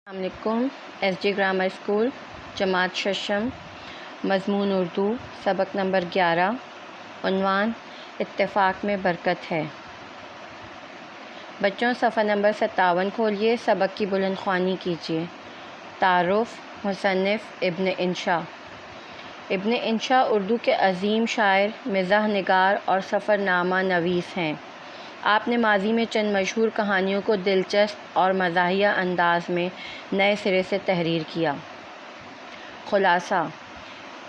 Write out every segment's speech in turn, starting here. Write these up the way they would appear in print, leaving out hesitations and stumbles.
السلام علیکم۔ S G grammar school جماعت ششم، مضمون اردو، سبق نمبر 11، عنوان اتفاق میں برکت ہے۔ بچوں صفحہ نمبر 57 کھولیے، سبق کی بلند خوانی کیجیے۔ تعارف، مصنف ابن انشا۔ ابن انشا اردو کے عظیم شاعر، مزاح نگار اور سفر نامہ نویس ہیں۔ آپ نے ماضی میں چند مشہور کہانیوں کو دلچسپ اور مزاحیہ انداز میں نئے سرے سے تحریر کیا۔ خلاصہ: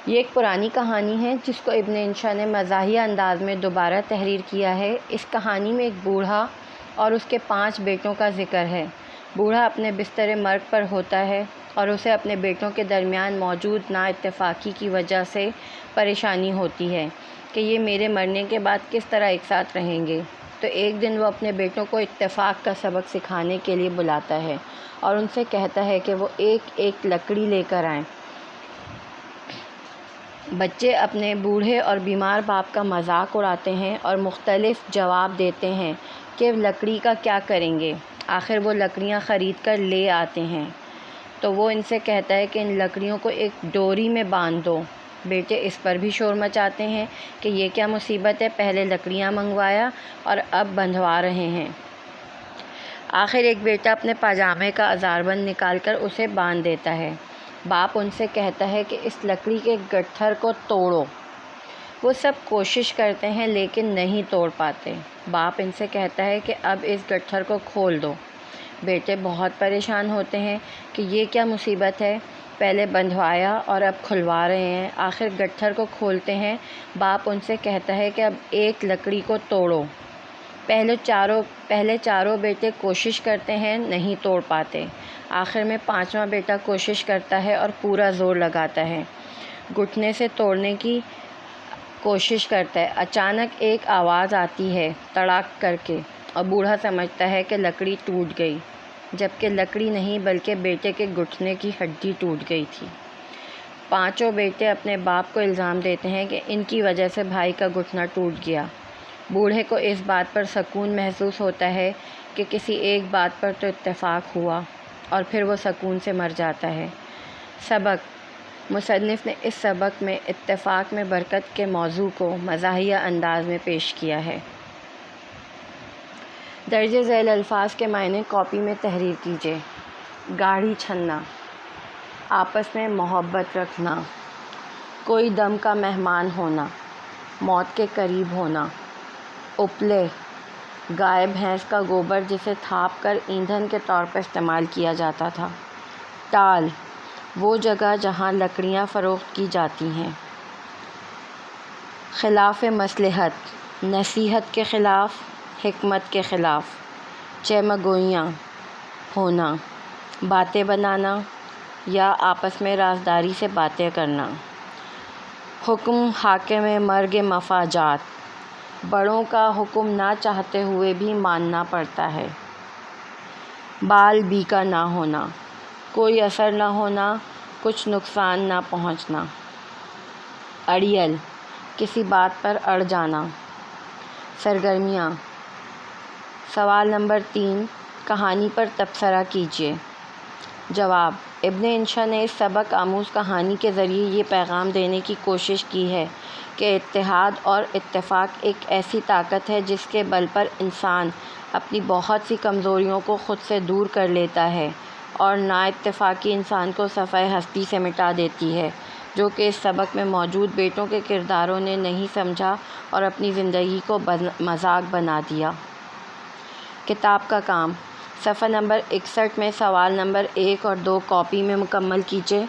یہ ایک پرانی کہانی ہے جس کو ابن انشا نے مزاحیہ انداز میں دوبارہ تحریر کیا ہے۔ اس کہانی میں ایک بوڑھا اور اس کے 5 بیٹوں کا ذکر ہے۔ بوڑھا اپنے بستر مرگ پر ہوتا ہے اور اسے اپنے بیٹوں کے درمیان موجود نا اتفاقی کی وجہ سے پریشانی ہوتی ہے کہ یہ میرے مرنے کے بعد کس طرح ایک ساتھ رہیں گے۔ تو ایک دن وہ اپنے بیٹوں کو اتفاق کا سبق سکھانے کے لیے بلاتا ہے اور ان سے کہتا ہے کہ وہ ایک ایک لکڑی لے کر آئیں۔ بچے اپنے بوڑھے اور بیمار باپ کا مذاق اڑاتے ہیں اور مختلف جواب دیتے ہیں کہ لکڑی کا کیا کریں گے۔ آخر وہ لکڑیاں خرید کر لے آتے ہیں تو وہ ان سے کہتا ہے کہ ان لکڑیوں کو ایک ڈوری میں باندھ دو۔ بیٹے اس پر بھی شور مچاتے ہیں کہ یہ کیا مصیبت ہے، پہلے لکڑیاں منگوایا اور اب بندھوا رہے ہیں۔ آخر ایک بیٹا اپنے پاجامے کا ازاربند نکال کر اسے باندھ دیتا ہے۔ باپ ان سے کہتا ہے کہ اس لکڑی کے گٹھر کو توڑو۔ وہ سب کوشش کرتے ہیں لیکن نہیں توڑ پاتے۔ باپ ان سے کہتا ہے کہ اب اس گٹھر کو کھول دو۔ بیٹے بہت پریشان ہوتے ہیں کہ یہ کیا مصیبت ہے، پہلے بندھوایا اور اب کھلوا رہے ہیں۔ آخر گٹھر کو کھولتے ہیں۔ باپ ان سے کہتا ہے کہ اب ایک لکڑی کو توڑو۔ پہلے چاروں بیٹے کوشش کرتے ہیں، نہیں توڑ پاتے۔ آخر میں 5واں بیٹا کوشش کرتا ہے اور پورا زور لگاتا ہے، گھٹنے سے توڑنے کی کوشش کرتا ہے۔ اچانک ایک آواز آتی ہے تڑاک کر کے اور بوڑھا سمجھتا ہے کہ لکڑی ٹوٹ گئی، جبکہ لکڑی نہیں بلکہ بیٹے کے گھٹنے کی ہڈی ٹوٹ گئی تھی۔ 5 بیٹے اپنے باپ کو الزام دیتے ہیں کہ ان کی وجہ سے بھائی کا گھٹنا ٹوٹ گیا۔ بوڑھے کو اس بات پر سکون محسوس ہوتا ہے کہ کسی ایک بات پر تو اتفاق ہوا، اور پھر وہ سکون سے مر جاتا ہے۔ سبق: مصنف نے اس سبق میں اتفاق میں برکت کے موضوع کو مزاحیہ انداز میں پیش کیا ہے۔ درج ذیل الفاظ کے معنی کاپی میں تحریر کیجیے۔ گاڑھی چھننا، آپس میں محبت رکھنا، کوئی دم کا مہمان ہونا، موت کے قریب ہونا۔ اپلے، گائے بھینس کا گوبر جسے تھاپ کر ایندھن کے طور پر استعمال کیا جاتا تھا۔ ٹال، وہ جگہ جہاں لکڑیاں فروخت کی جاتی ہیں۔ خلاف مصلحت، نصیحت کے خلاف، حکمت کے خلاف۔ چیمگوئیاں، ہونا، باتیں بنانا یا آپس میں رازداری سے باتیں کرنا۔ حکم حاکم مرگ مفاجات، بڑوں کا حکم نہ چاہتے ہوئے بھی ماننا پڑتا ہے۔ بال بیکا نہ ہونا، کوئی اثر نہ ہونا، کچھ نقصان نہ پہنچنا۔ اڑیل، کسی بات پر اڑ جانا۔ سرگرمیاں۔ سوال نمبر 3، کہانی پر تبصرہ کیجیے۔ جواب: ابن انشا نے اس سبق آموز کہانی کے ذریعے یہ پیغام دینے کی کوشش کی ہے کہ اتحاد اور اتفاق ایک ایسی طاقت ہے جس کے بل پر انسان اپنی بہت سی کمزوریوں کو خود سے دور کر لیتا ہے اور نا اتفاقی انسان کو صفحۂ ہستی سے مٹا دیتی ہے، جو کہ اس سبق میں موجود بیٹوں کے کرداروں نے نہیں سمجھا اور اپنی زندگی کو مذاق بنا دیا۔ کتاب کا کام: صفحہ نمبر 61 میں سوال نمبر 1 اور 2 کاپی میں مکمل کیجیے۔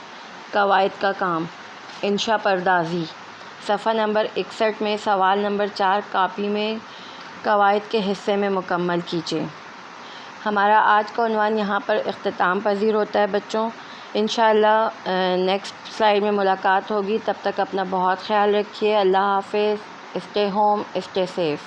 قواعد کا کام: انشا پردازی۔ صفحہ نمبر 61 میں سوال نمبر 4 کاپی میں قواعد کے حصے میں مکمل کیجیے۔ ہمارا آج کا عنوان یہاں پر اختتام پذیر ہوتا ہے بچوں۔ انشاءاللہ نیکسٹ سلائیڈ میں ملاقات ہوگی، تب تک اپنا بہت خیال رکھیے۔ اللہ حافظ۔ Stay home, stay safe.